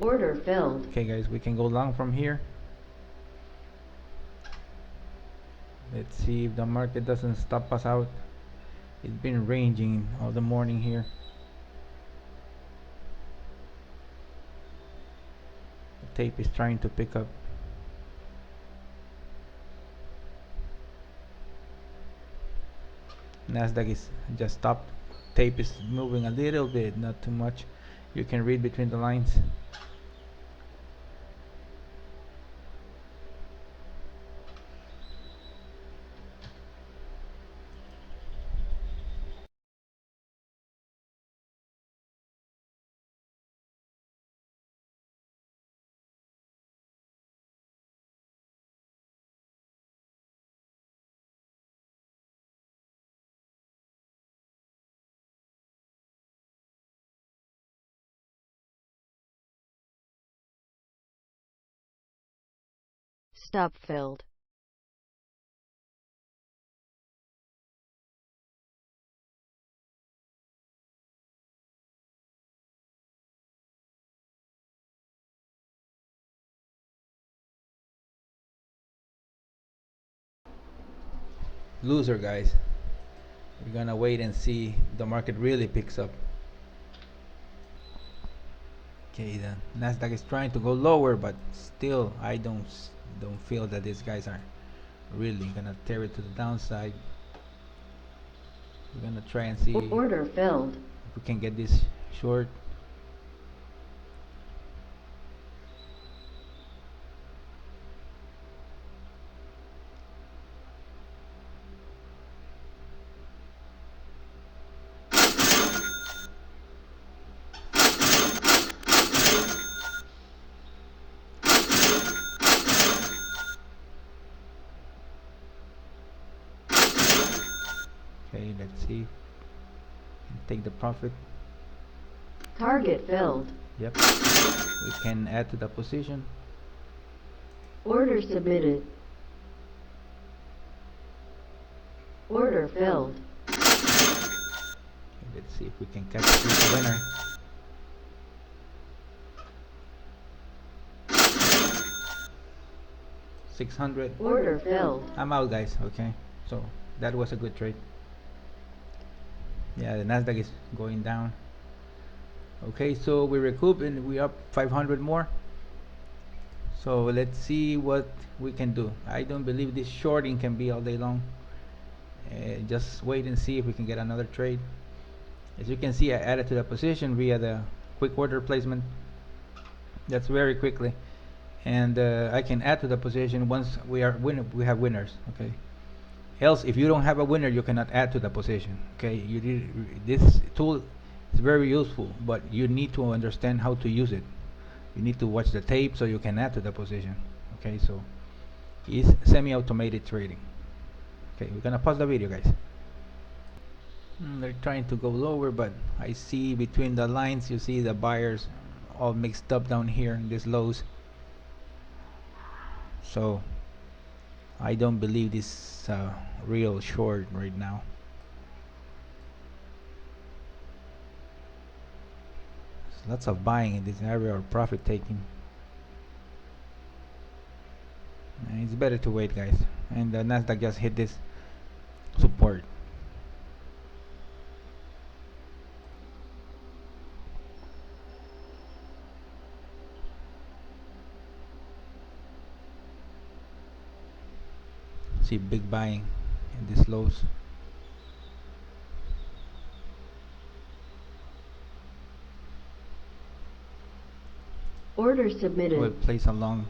Order filled. Okay guys, we can go long from here. Let's see if the market doesn't stop us out. It's been ranging all the morning here. The tape is trying to pick up. Nasdaq is just stopped. Tape is moving a little bit, not too much. You can read between the lines. Stop filled. Loser guys. We're gonna wait and see the market really picks up. Okay, the Nasdaq is trying to go lower, but still I don't feel that these guys are really gonna tear it to the downside. We're gonna try and see Order filled. if we can get this short. Okay, let's see. Take the profit. Target filled. Yep. We can add to the position. Order submitted. Order filled. Okay, let's see if we can catch this winner. $600. Order filled. I'm out guys. Okay, so that was a good trade. Yeah, the Nasdaq is going down. Okay, so we recoup and we up 500 more. So let's see what we can do. I don't believe this shorting can be all day long. Just wait and see if we can get another trade. As you can see, I added to the position via the quick order placement. That's very quickly, and I can add to the position once we have winners. Okay. Else, if you don't have a winner, you cannot add to the position. Okay. This tool is very useful, but you need to understand how to use it. You need to watch the tape so you can add to the position. Okay. So it's semi-automated trading. Okay, we're gonna pause the video, guys. They're trying to go lower, but I see between the lines, you see the buyers all mixed up down here in these lows. So I don't believe this real short right now. There's lots of buying in this area or profit taking. It's better to wait, guys. And the Nasdaq just hit this support. See big buying in these lows. Order submitted. We'll place a long.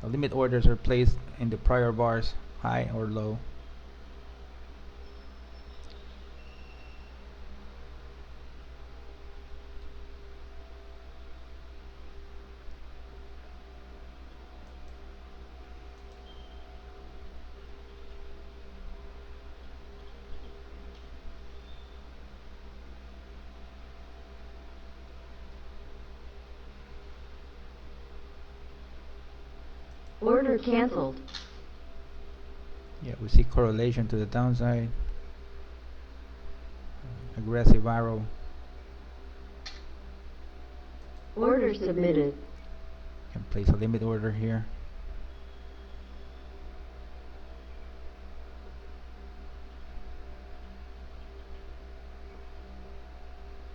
The limit orders are placed in the prior bars, high or low. Order canceled. Yeah, we see correlation to the downside. aggressive arrow. Order submitted. Can place a limit order here.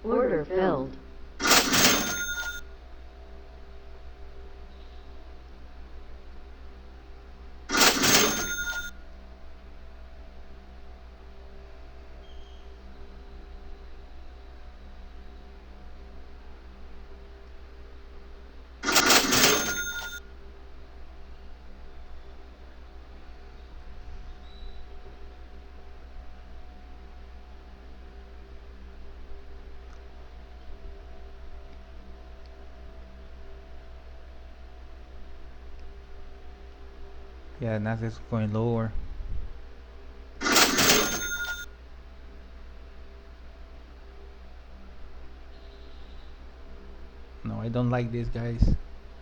Order filled. Yeah, Nasdaq's going lower. No, I don't like this, guys.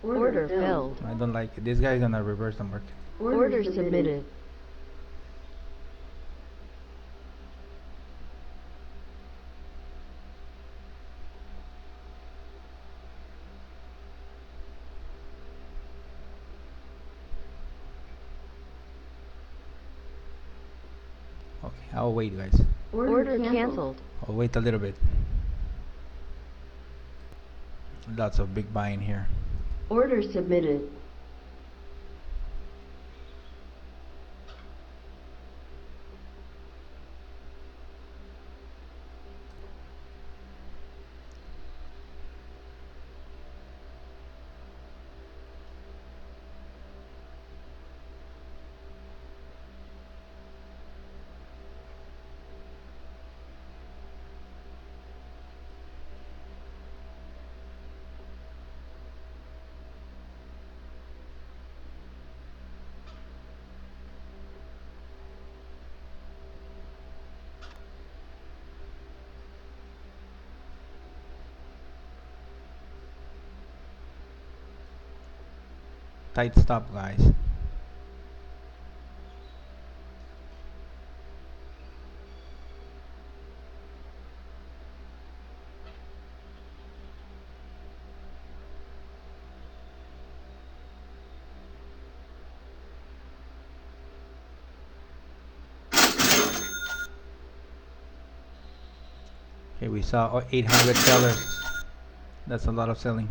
Order filled. I don't like it. This guy's gonna reverse the market. Order submitted. Okay, I'll wait, guys. Order canceled. I'll wait a little bit. Lots of big buying here. Order submitted. Tight stop, guys. Okay, we saw 800 sellers. That's a lot of selling.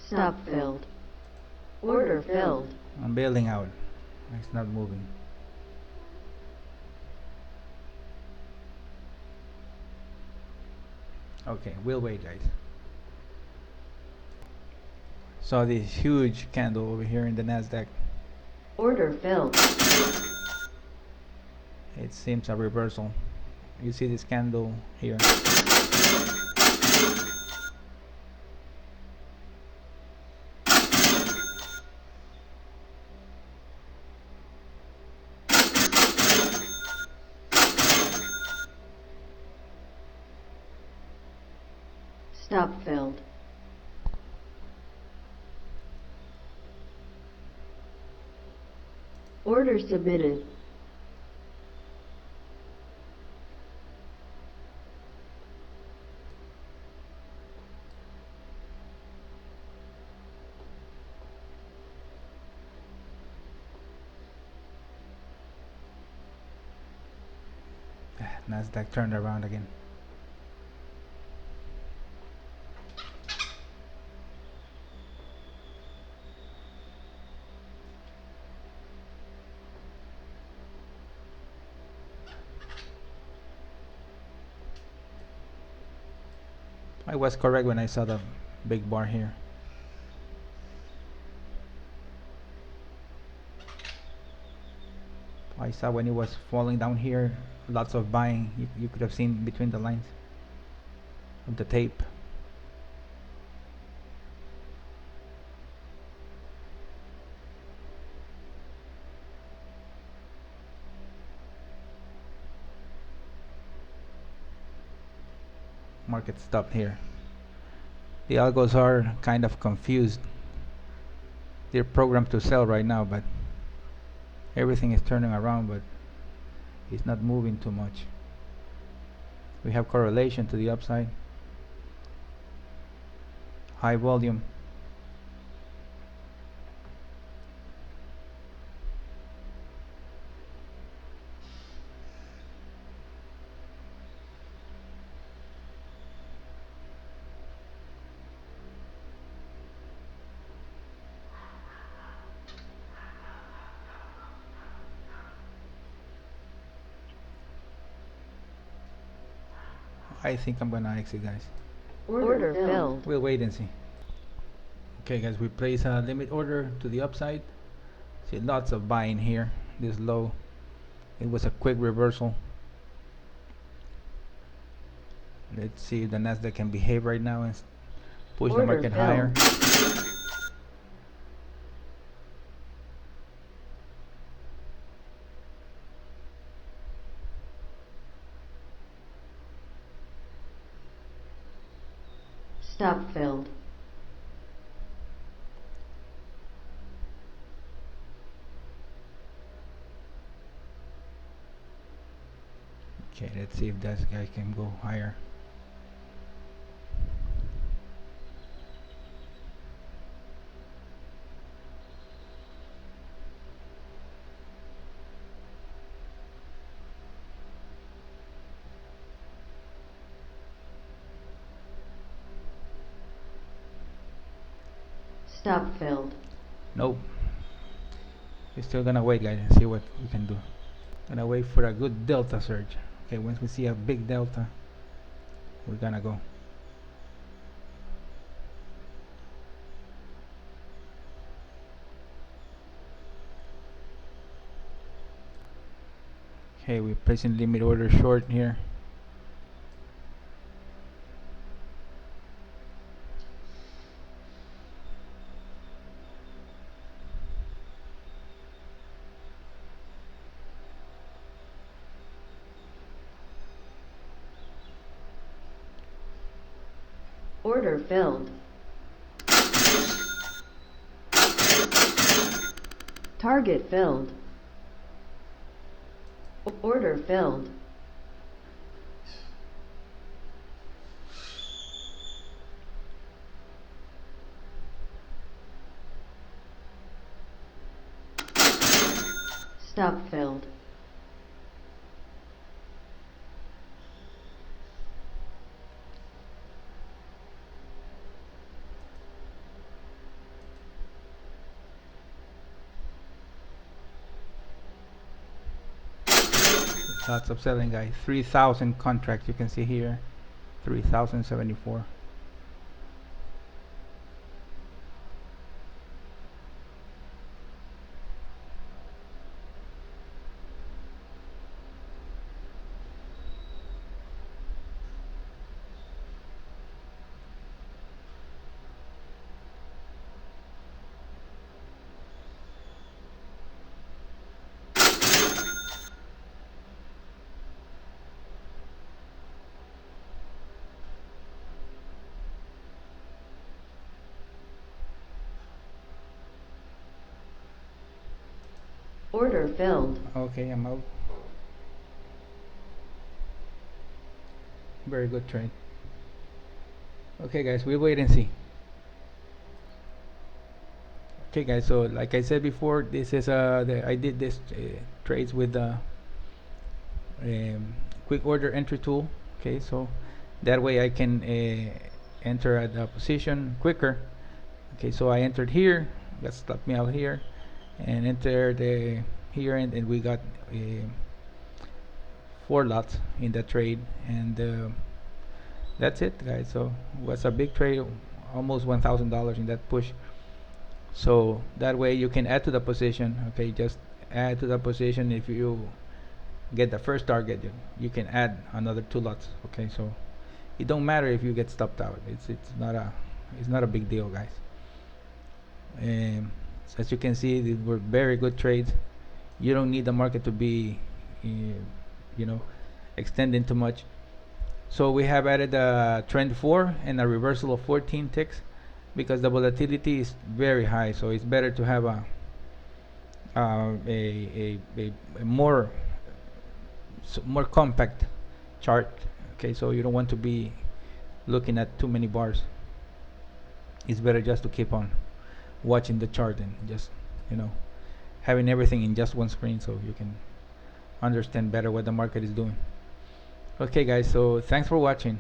Stop filled. Order filled. I'm bailing out. It's not moving. Okay, we'll wait, guys. Saw this huge candle over here in the Nasdaq. Order filled. It seems a reversal. You see this candle here. Stop filled. Order submitted. Nasdaq turned around again. I was correct when I saw the big bar here. I saw when it was falling down here, lots of buying. You could have seen between the lines of the tape. Market stopped here. The algos are kind of confused. They're programmed to sell right now, but everything is turning around, but it's not moving too much. We have correlation to the upside, high volume. I think I'm gonna exit, guys. Order filled. We'll wait and see. Okay, guys, we place a limit order to the upside. See lots of buying here. This low, it was a quick reversal. Let's see if the Nasdaq can behave right now and push the Order market filled. higher. Stop filled. Okay, let's see if that guy can go higher. Stop filled. Nope. We're still gonna wait, guys, and see what we can do. Gonna wait for a good delta surge. Okay, once we see a big delta, we're gonna go. Okay, we're placing limit order short here. Order filled. Target filled. Order filled. Stop filled. Lots of selling, guys. 3,000 contracts you can see here. 3,074. Order filled. Okay, I'm out. Very good trade. Okay, guys, we'll wait and see. Okay, guys, so like I said before, this is I did this trades with the quick order entry tool. Okay, so that way I can enter at the position quicker. Okay, so I entered here. That stopped me out here, and entered here, and we got 4 lots in the trade, and that's it, guys. So it was a big trade, almost $1,000 in that push. So that way you can add to the position. Okay, just add to that position. If you get the first target, you can add another 2 lots. Okay, so it don't matter if you get stopped out. It's not a big deal, guys. So as you can see, these were very good trades. You don't need the market to be, you know, extending too much. So we have added a trend 4 and a reversal of 14 ticks because the volatility is very high. So it's better to have a more more compact chart. Okay, so you don't want to be looking at too many bars. It's better just to keep on watching the chart and just, you know, having everything in just one screen so you can understand better what the market is doing. Okay guys, so thanks for watching.